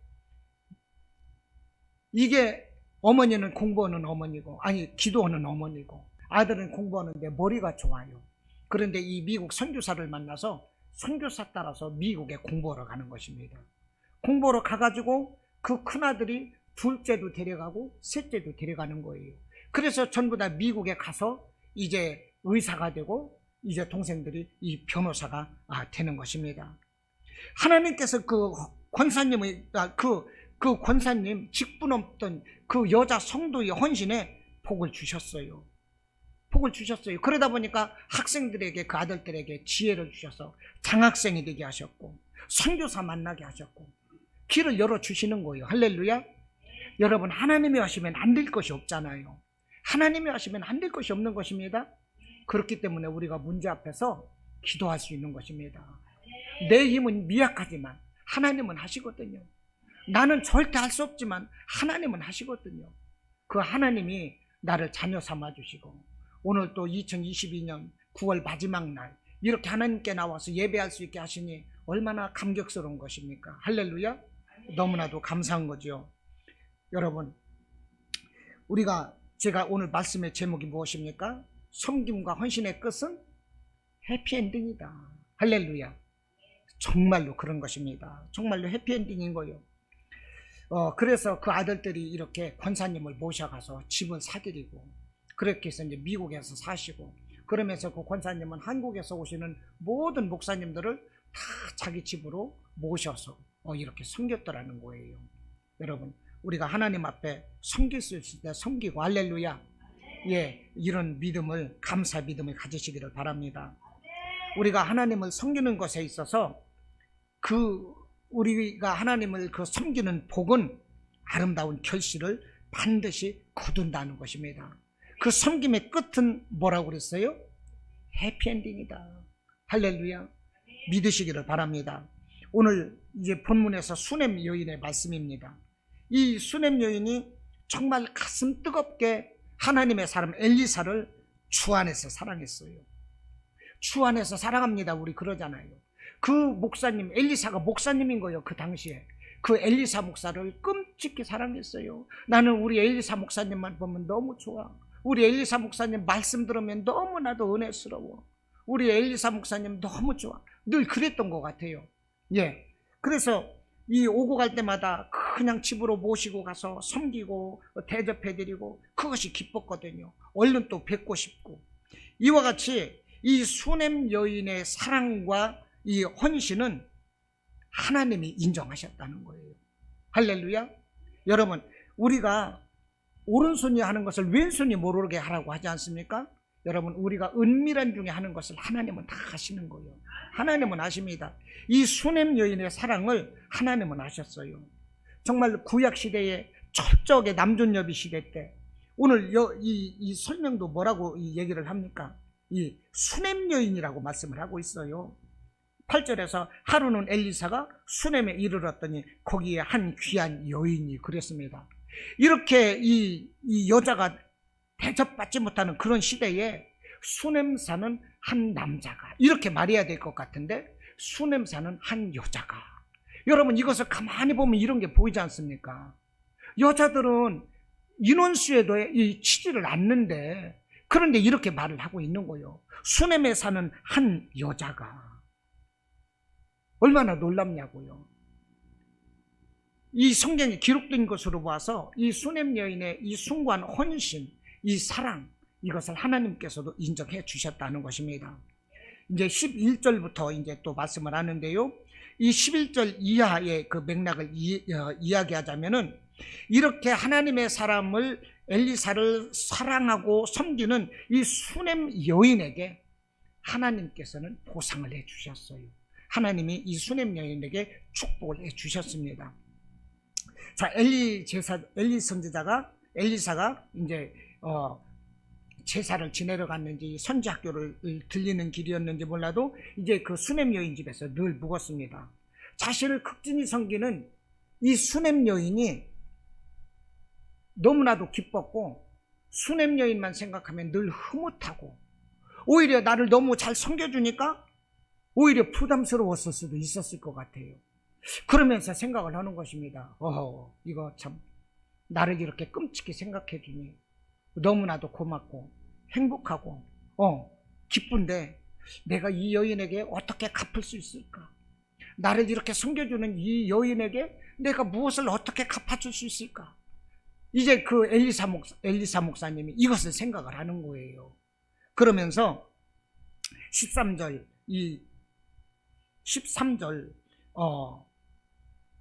이게 어머니는 공부하는 어머니고, 아니 기도하는 어머니고, 아들은 공부하는데 머리가 좋아요. 그런데 이 미국 선교사를 만나서 선교사 따라서 미국에 공부하러 가는 것입니다. 공부하러 가가지고 그 큰아들이 둘째도 데려가고 셋째도 데려가는 거예요. 그래서 전부 다 미국에 가서 이제 의사가 되고 이제 동생들이 이 변호사가 되는 것입니다. 하나님께서 그 권사님의 그 권사님 직분 없던 그 여자 성도의 헌신에 복을 주셨어요. 복을 주셨어요. 그러다 보니까 학생들에게, 그 아들들에게 지혜를 주셔서 장학생이 되게 하셨고 선교사 만나게 하셨고 길을 열어주시는 거예요. 할렐루야. 여러분, 하나님이 하시면 안 될 것이 없잖아요. 하나님이 하시면 안 될 것이 없는 것입니다. 그렇기 때문에 우리가 문제 앞에서 기도할 수 있는 것입니다. 내 힘은 미약하지만 하나님은 하시거든요. 나는 절대 할 수 없지만 하나님은 하시거든요. 그 하나님이 나를 자녀 삼아주시고 오늘 또 2022년 9월 마지막 날 이렇게 하나님께 나와서 예배할 수 있게 하시니 얼마나 감격스러운 것입니까? 할렐루야. 너무나도 감사한 거죠. 여러분, 제가 오늘 말씀의 제목이 무엇입니까? 섬김과 헌신의 끝은 해피엔딩이다. 할렐루야. 정말로 그런 것입니다. 정말로 해피엔딩인 거예요. 그래서 그 아들들이 이렇게 권사님을 모셔가서 집을 사드리고 그렇게 해서 이제 미국에서 사시고, 그러면서 그 권사님은 한국에서 오시는 모든 목사님들을 다 자기 집으로 모셔서 이렇게 섬겼더라는 거예요. 여러분, 우리가 하나님 앞에 섬길 수 있을 때 섬기고, 할렐루야. 예, 이런 믿음을, 감사 믿음을 가지시기를 바랍니다. 우리가 하나님을 섬기는 것에 있어서 우리가 하나님을 섬기는 복은 아름다운 결실을 반드시 거둔다는 것입니다. 그 섬김의 끝은 뭐라고 그랬어요? 해피엔딩이다. 할렐루야. 믿으시기를 바랍니다. 오늘 이제 본문에서 수넴 여인의 말씀입니다. 이 수넴 여인이 정말 가슴 뜨겁게 하나님의 사람 엘리사를 주 안에서 사랑했어요. 주 안에서 사랑합니다. 우리 그러잖아요. 그 목사님, 엘리사가 목사님인 거예요. 그 당시에 그 엘리사 목사를 끔찍히 사랑했어요. 나는 우리 엘리사 목사님만 보면 너무 좋아. 우리 엘리사 목사님 말씀 들으면 너무나도 은혜스러워. 우리 엘리사 목사님 너무 좋아. 늘 그랬던 것 같아요. 예. 그래서 이 오고 갈 때마다 그냥 집으로 모시고 가서 섬기고 대접해드리고 그것이 기뻤거든요. 얼른 또 뵙고 싶고. 이와 같이 이 수넴 여인의 사랑과 이 헌신은 하나님이 인정하셨다는 거예요. 할렐루야. 여러분, 우리가 오른손이 하는 것을 왼손이 모르게 하라고 하지 않습니까? 여러분, 우리가 은밀한 중에 하는 것을 하나님은 다 아시는 거예요. 하나님은 아십니다. 이 수넴 여인의 사랑을 하나님은 아셨어요. 정말 구약시대의 철저하게 남존여비 시대 때, 오늘 이 설명도 뭐라고 이 얘기를 합니까? 이 수넴 여인이라고 말씀을 하고 있어요. 8절에서 하루는 엘리사가 수넴에 이르렀더니 거기에 한 귀한 여인이 그랬습니다. 이렇게 이 여자가 대접받지 못하는 그런 시대에 수넴 사는 한 남자가, 이렇게 말해야 될 것 같은데 수넴 사는 한 여자가, 여러분 이것을 가만히 보면 이런 게 보이지 않습니까? 여자들은 인원수에도 치지를 않는데, 그런데 이렇게 말을 하고 있는 거예요. 수넴에 사는 한 여자가. 얼마나 놀랍냐고요. 이 성경에 기록된 것으로 봐서 이 수넴 여인의 이 숭고한 헌신, 이 사랑, 이것을 하나님께서도 인정해 주셨다는 것입니다. 이제 11절부터 이제 또 말씀을 하는데요. 이 11절 이하의 그 맥락을 이야기하자면은, 이렇게 하나님의 사람을, 엘리사를 사랑하고 섬기는 이 수넴 여인에게 하나님께서는 보상을 해 주셨어요. 하나님이 이 수넴 여인에게 축복을 해 주셨습니다. 자, 엘리사가 이제 제사를 지내러 갔는지 선지학교를 들리는 길이었는지 몰라도 이제 그 수넴 여인 집에서 늘 묵었습니다. 자신을 극진히 섬기는 이 수넴 여인이 너무나도 기뻤고, 수넴 여인만 생각하면 늘 흐뭇하고, 오히려 나를 너무 잘 섬겨주니까 오히려 부담스러웠을 수도 있었을 것 같아요. 그러면서 생각을 하는 것입니다. 이거 참 나를 이렇게 끔찍히 생각해 주니 너무나도 고맙고 행복하고 기쁜데, 내가 이 여인에게 어떻게 갚을 수 있을까? 나를 이렇게 섬겨주는 이 여인에게 내가 무엇을 어떻게 갚아줄 수 있을까? 이제 그 엘리사 목사님이 이것을 생각을 하는 거예요. 그러면서 13절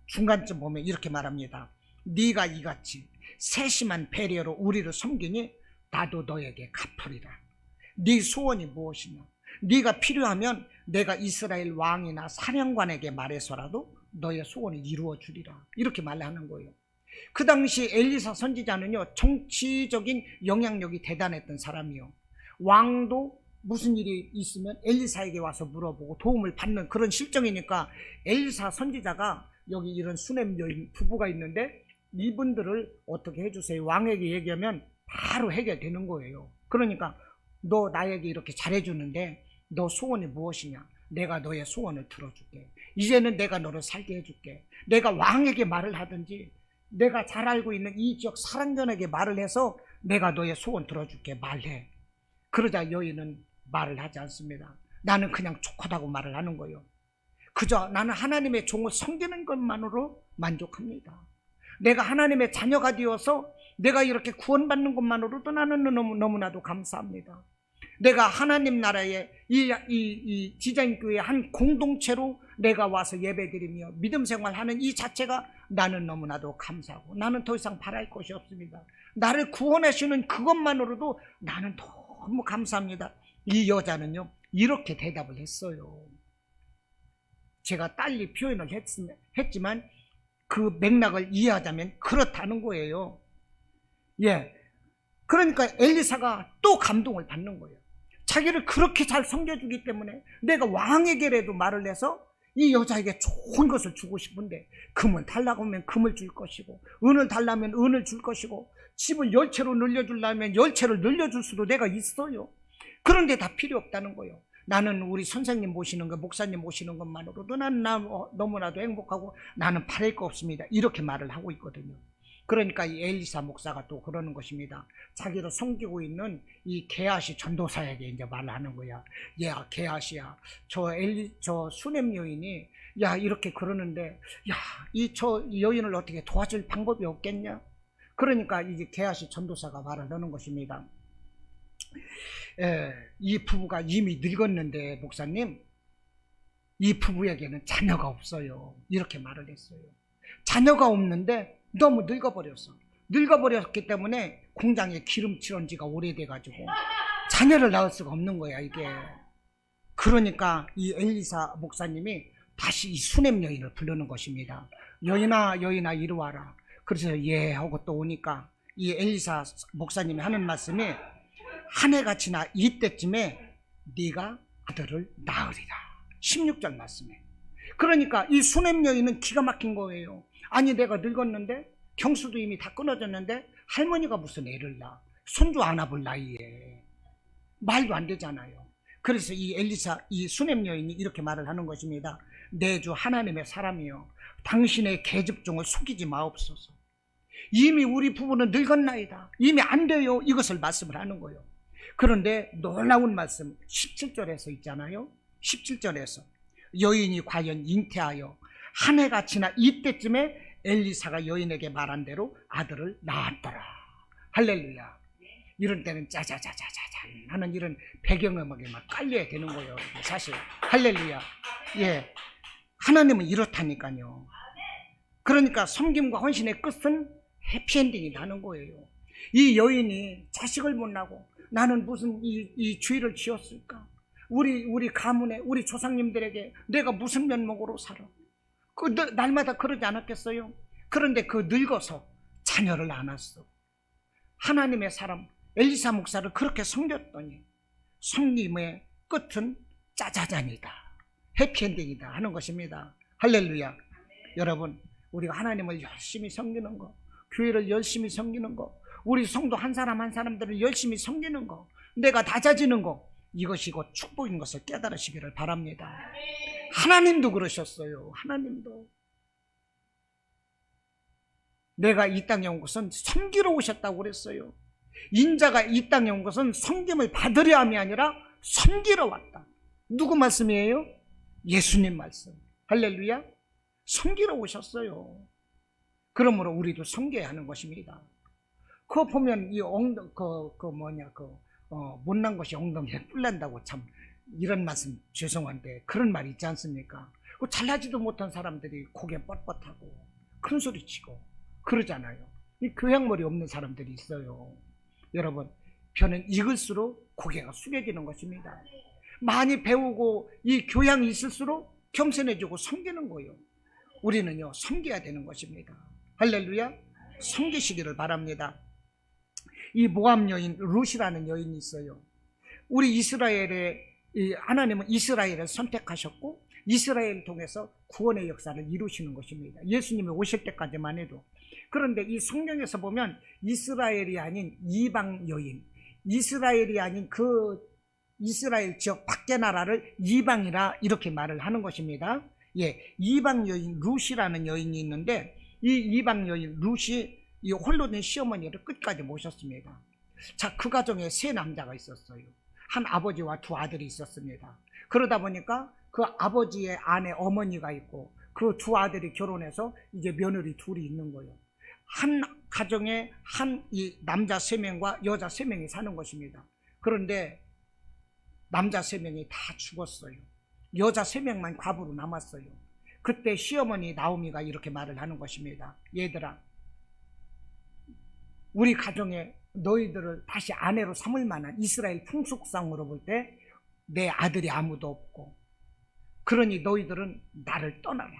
중간쯤 보면 이렇게 말합니다. 네가 이같이 세심한 배려로 우리를 섬기니 나도 너에게 갚으리라. 네 소원이 무엇이냐? 네가 필요하면 내가 이스라엘 왕이나 사령관에게 말해서라도 너의 소원을 이루어 주리라. 이렇게 말하는 거예요. 그 당시 엘리사 선지자는요, 정치적인 영향력이 대단했던 사람이요. 왕도 무슨 일이 있으면 엘리사에게 와서 물어보고 도움을 받는 그런 실정이니까, 엘리사 선지자가 여기 이런 수넴 여인 부부가 있는데 이분들을 어떻게 해주세요, 왕에게 얘기하면 바로 해결되는 거예요. 그러니까 너 나에게 이렇게 잘해주는데 너 소원이 무엇이냐? 내가 너의 소원을 들어줄게. 이제는 내가 너를 살게 해줄게. 내가 왕에게 말을 하든지 내가 잘 알고 있는 이 지역 사랑견에게 말을 해서 내가 너의 소원 들어줄게. 말해. 그러자 여인은 말을 하지 않습니다. 나는 그냥 족하다고 말을 하는 거예요. 그저 나는 하나님의 종을 섬기는 것만으로 만족합니다. 내가 하나님의 자녀가 되어서 내가 이렇게 구원받는 것만으로도 나는 너무나도 감사합니다. 내가 하나님 나라의 이 디자인교회 한 공동체로 내가 와서 예배드리며 믿음 생활하는 이 자체가 나는 너무나도 감사하고 나는 더 이상 바랄 것이 없습니다. 나를 구원하시는 그것만으로도 나는 너무 감사합니다. 이 여자는요 이렇게 대답을 했어요. 제가 딸리 표현을 했지만 그 맥락을 이해하자면 그렇다는 거예요. 예, 그러니까 엘리사가 또 감동을 받는 거예요. 자기를 그렇게 잘 섬겨주기 때문에 내가 왕에게라도 말을 해서 이 여자에게 좋은 것을 주고 싶은데 금을 달라고 하면 금을 줄 것이고 은을 달라면 은을 줄 것이고 집을 10채로 늘려주려면 10채를 늘려줄 수도 내가 있어요. 그런데 다 필요 없다는 거예요. 나는 우리 선생님 모시는 것, 목사님 모시는 것만으로도 나는 너무나도 행복하고 나는 바랄 거 없습니다. 이렇게 말을 하고 있거든요. 그러니까 이 엘리사 목사가 또 그러는 것입니다. 자기를 섬기고 있는 이 게하시 전도사에게 이제 말하는 거야. 야, 게하시야, 저 수냄 여인이 야 이렇게 그러는데 야 저 여인을 어떻게 도와줄 방법이 없겠냐? 그러니까 이제 게하시 전도사가 말을 하는 것입니다. 이 부부가 이미 늙었는데 목사님, 이 부부에게는 자녀가 없어요. 이렇게 말을 했어요. 자녀가 없는데 너무 늙어버렸어. 늙어버렸기 때문에 공장에 기름칠한 지가 오래돼가지고 자녀를 낳을 수가 없는 거야 이게. 그러니까 이 엘리사 목사님이 다시 이 수냄 여인을 부르는 것입니다. 여인아 이리 와라. 그래서 예 하고 또 오니까 이 엘리사 목사님이 하는 말씀이 한 해가 지나 이때쯤에 네가 아들을 낳으리라. 16절 말씀에. 그러니까 이 수냄 여인은 기가 막힌 거예요. 아니 내가 늙었는데 경수도 이미 다 끊어졌는데 할머니가 무슨 애를 낳아. 손주 안아볼 나이에. 말도 안 되잖아요. 그래서 이 수냄 여인이 이렇게 말을 하는 것입니다. 내 주 하나님의 사람이여, 당신의 계집종을 속이지 마옵소서. 이미 우리 부부는 늙었나이다. 이미 안 돼요. 이것을 말씀을 하는 거예요. 그런데 놀라운 말씀 17절에서 있잖아요. 17절에서 여인이 과연 잉태하여 한 해가 지나 이때쯤에 엘리사가 여인에게 말한 대로 아들을 낳았더라. 할렐루야. 이런 때는 짜자자자자잔 하는 이런 배경음악에 막 깔려야 되는 거예요. 사실 할렐루야. 예, 하나님은 이렇다니까요. 그러니까 섬김과 헌신의 끝은 해피엔딩이 나는 거예요. 이 여인이 자식을 못 낳고 나는 무슨 이 주의를 지었을까? 우리 가문에 우리 조상님들에게 내가 무슨 면목으로 살아? 날마다 그러지 않았겠어요? 그런데 그 늙어서 자녀를 안 낳았어. 하나님의 사람 엘리사 목사를 그렇게 섬겼더니 섬김의 끝은 짜자잔이다. 해피엔딩이다 하는 것입니다. 할렐루야. 여러분, 우리가 하나님을 열심히 섬기는 거, 교회를 열심히 섬기는 거, 우리 성도 한 사람 한 사람들을 열심히 섬기는 거, 내가 다져지는 거, 이것이 곧 축복인 것을 깨달으시기를 바랍니다. 하나님도 그러셨어요. 하나님도. 내가 이 땅에 온 것은 섬기러 오셨다고 그랬어요. 인자가 이 땅에 온 것은 섬김을 받으려 함이 아니라 섬기러 왔다. 누구 말씀이에요? 예수님 말씀. 할렐루야. 섬기러 오셨어요. 그러므로 우리도 섬겨야 하는 것입니다. 그거 보면 이 못난 것이 엉덩이에 뿔난다고, 참 이런 말씀 죄송한데 그런 말 있지 않습니까? 잘나지도 못한 사람들이 고개 뻣뻣하고 큰 소리 치고 그러잖아요. 이 교양머리 없는 사람들이 있어요. 여러분, 벼는 익을수록 고개가 숙여지는 것입니다. 많이 배우고 이 교양이 있을수록 겸손해지고 섬기는 거예요. 우리는요 섬겨야 되는 것입니다. 할렐루야. 섬기시기를 바랍니다. 이 모압 여인 룻이라는 여인이 있어요. 우리 하나님은 이스라엘을 선택하셨고 이스라엘을 통해서 구원의 역사를 이루시는 것입니다. 예수님이 오실 때까지만 해도. 그런데 이 성경에서 보면 이스라엘이 아닌 이방 여인, 이스라엘이 아닌 그 이스라엘 지역 밖의 나라를 이방이라 이렇게 말을 하는 것입니다. 예, 이방 여인 룻이라는 여인이 있는데 이 이방 여인 룻이 이 홀로 된 시어머니를 끝까지 모셨습니다. 자, 그 가정에 세 남자가 있었어요. 한 아버지와 두 아들이 있었습니다. 그러다 보니까 그 아버지의 아내 어머니가 있고 그 두 아들이 결혼해서 이제 며느리 둘이 있는 거예요. 한 가정에 이 남자 3명과 여자 3명이 사는 것입니다. 그런데 남자 3명이 다 죽었어요. 여자 3명만 과부로 남았어요. 그때 시어머니 나오미가 이렇게 말을 하는 것입니다. 얘들아, 우리 가정에 너희들을 다시 아내로 삼을 만한 이스라엘 풍속상으로 볼 때 내 아들이 아무도 없고, 그러니 너희들은 나를 떠나라.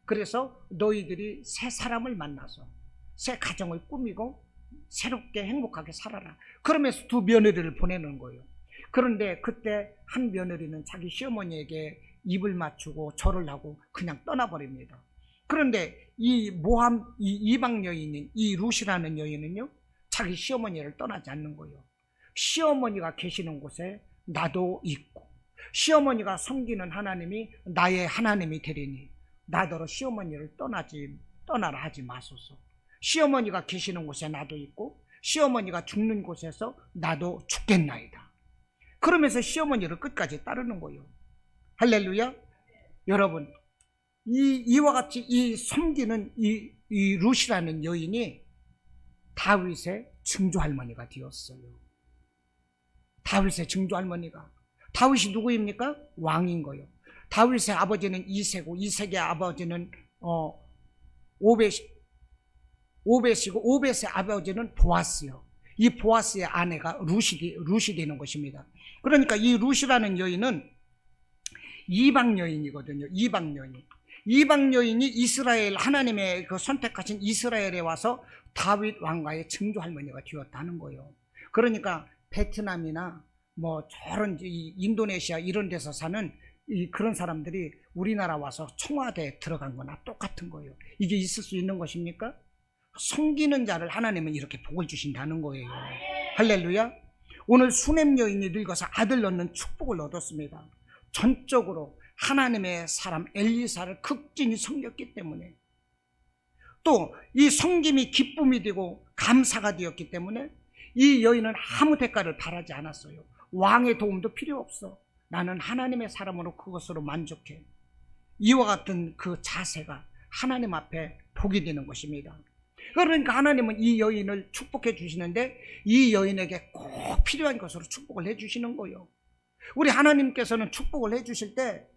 그래서 너희들이 새 사람을 만나서 새 가정을 꾸미고 새롭게 행복하게 살아라. 그러면서 2 며느리를 보내는 거예요. 그런데 그때 한 며느리는 자기 시어머니에게 입을 맞추고 절을 하고 그냥 떠나버립니다. 그런데 이 이방 여인인 이 룻이라는 여인은요, 자기 시어머니를 떠나지 않는 거예요. 시어머니가 계시는 곳에 나도 있고, 시어머니가 섬기는 하나님이 나의 하나님이 되리니 나더러 시어머니를 떠나라 하지 마소서. 시어머니가 계시는 곳에 나도 있고, 시어머니가 죽는 곳에서 나도 죽겠나이다. 그러면서 시어머니를 끝까지 따르는 거예요. 할렐루야. 여러분, 이와 같이 이 섬기는 이 룻이라는 여인이 다윗의 증조할머니가 되었어요. 다윗의 증조할머니가. 다윗이 누구입니까? 왕인 거예요. 다윗의 아버지는 이새고, 이새의 아버지는 오벳이고, 오벳의 아버지는 보아스요. 이 보아스의 아내가 룻이 되는 것입니다. 그러니까 이 룻이라는 여인은 이방 여인이거든요. 이방 여인. 이방 여인이 이스라엘, 하나님의 그 선택하신 이스라엘에 와서 다윗 왕가의 증조할머니가 되었다는 거예요. 그러니까 베트남이나 뭐 저런 인도네시아 이런 데서 사는 그런 사람들이 우리나라 와서 청와대에 들어간 거나 똑같은 거예요. 이게 있을 수 있는 것입니까? 섬기는 자를 하나님은 이렇게 복을 주신다는 거예요. 할렐루야. 오늘 수넴 여인이 늙어서 아들 낳는 축복을 얻었습니다. 전적으로 하나님의 사람 엘리사를 극진히 섬겼기 때문에, 또 이 섬김이 기쁨이 되고 감사가 되었기 때문에 이 여인은 아무 대가를 바라지 않았어요. 왕의 도움도 필요 없어. 나는 하나님의 사람으로 그것으로 만족해. 이와 같은 그 자세가 하나님 앞에 복이 되는 것입니다. 그러니까 하나님은 이 여인을 축복해 주시는데 이 여인에게 꼭 필요한 것으로 축복을 해 주시는 거예요. 우리 하나님께서는 축복을 해 주실 때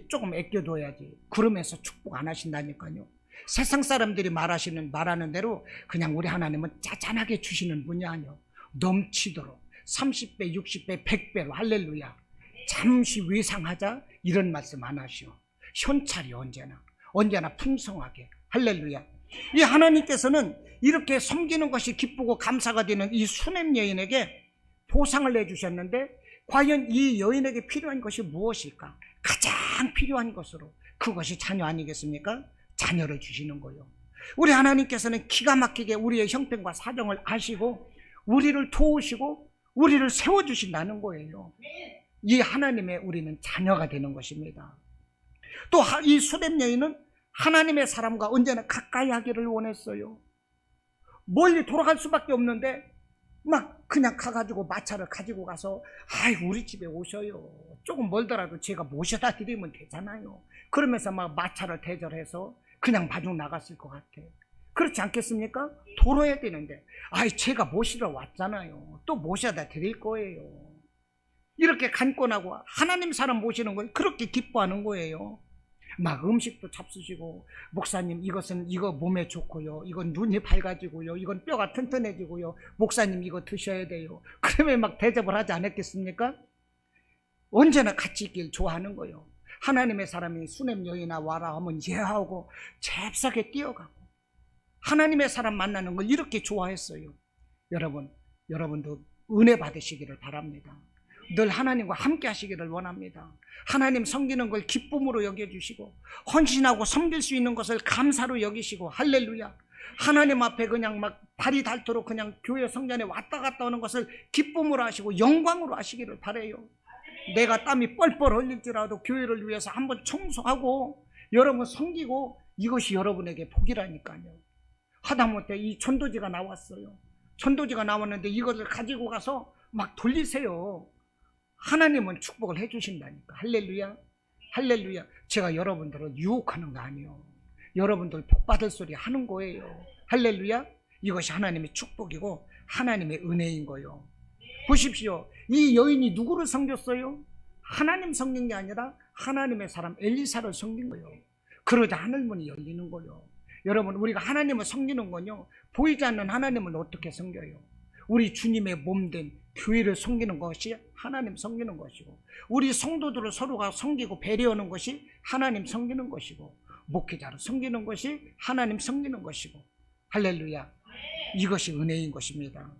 조금 아껴둬야지 그러면서 축복 안 하신다니까요. 세상 사람들이 말하는 대로 그냥 우리 하나님은 짜잔하게 주시는 분이 아니요, 넘치도록 30배, 60배, 100배로 할렐루야. 잠시 외상하자 이런 말씀 안 하시오. 현찰이 언제나 풍성하게 할렐루야. 이 하나님께서는 이렇게 섬기는 것이 기쁘고 감사가 되는 이 수넴 여인에게 보상을 내주셨는데, 과연 이 여인에게 필요한 것이 무엇일까? 가장 필요한 것으로, 그것이 자녀 아니겠습니까? 자녀를 주시는 거예요. 우리 하나님께서는 기가 막히게 우리의 형편과 사정을 아시고 우리를 도우시고 우리를 세워주신다는 거예요. 이 하나님의 우리는 자녀가 되는 것입니다. 또 이 수넴 여인은 하나님의 사람과 언제나 가까이 하기를 원했어요. 멀리 돌아갈 수밖에 없는데 막 그냥 가가지고 마차를 가지고 가서 우리 집에 오셔요. 조금 멀더라도 제가 모셔다 드리면 되잖아요. 그러면서 막 마차를 대절해서 그냥 마중 나갔을 것 같아. 그렇지 않겠습니까? 돌아야 되는데 제가 모시러 왔잖아요. 또 모셔다 드릴 거예요. 이렇게 간권하고 하나님 사람 모시는 걸 그렇게 기뻐하는 거예요. 막 음식도 잡수시고, 목사님 이거 몸에 좋고요, 이건 눈이 밝아지고요, 이건 뼈가 튼튼해지고요, 목사님 이거 드셔야 돼요. 그러면 막 대접을 하지 않았겠습니까? 언제나 같이 있길 좋아하는 거예요. 하나님의 사람이 수넴 여인아 와라 하면 예하고 잽싸게 뛰어가고, 하나님의 사람 만나는 걸 이렇게 좋아했어요. 여러분도 은혜 받으시기를 바랍니다. 늘 하나님과 함께 하시기를 원합니다. 하나님 섬기는 걸 기쁨으로 여겨주시고, 헌신하고 섬길 수 있는 것을 감사로 여기시고, 할렐루야. 하나님 앞에 그냥 막 발이 닳도록 그냥 교회 성전에 왔다 갔다 오는 것을 기쁨으로 하시고 영광으로 하시기를 바라요. 내가 땀이 뻘뻘 흘릴지라도 교회를 위해서 한번 청소하고 여러분 섬기고, 이것이 여러분에게 복이라니까요. 하다못해 이 전도지가 나왔어요. 전도지가 나왔는데 이것을 가지고 가서 막 돌리세요. 하나님은 축복을 해주신다니까. 할렐루야. 할렐루야. 제가 여러분들을 유혹하는 거 아니에요. 여러분들 복받을 소리 하는 거예요. 할렐루야. 이것이 하나님의 축복이고 하나님의 은혜인 거예요. 보십시오. 이 여인이 누구를 섬겼어요? 하나님 섬긴 게 아니라 하나님의 사람 엘리사를 섬긴 거예요. 그러자 하늘문이 열리는 거예요. 여러분, 우리가 하나님을 섬기는 건요, 보이지 않는 하나님을 어떻게 섬겨요? 우리 주님의 몸된 교회를 섬기는 것이 하나님 섬기는 것이고, 우리 성도들을 서로가 섬기고 배려하는 것이 하나님 섬기는 것이고, 목회자를 섬기는 것이 하나님 섬기는 것이고, 할렐루야. 이것이 은혜인 것입니다.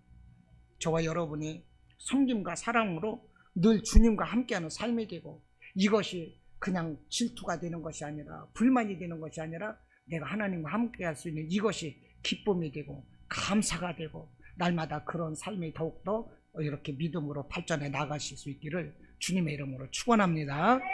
저와 여러분이 섬김과 사랑으로 늘 주님과 함께하는 삶이 되고, 이것이 그냥 질투가 되는 것이 아니라, 불만이 되는 것이 아니라, 내가 하나님과 함께할 수 있는 이것이 기쁨이 되고 감사가 되고, 날마다 그런 삶이 더욱더 이렇게 믿음으로 발전해 나가실 수 있기를 주님의 이름으로 축원합니다.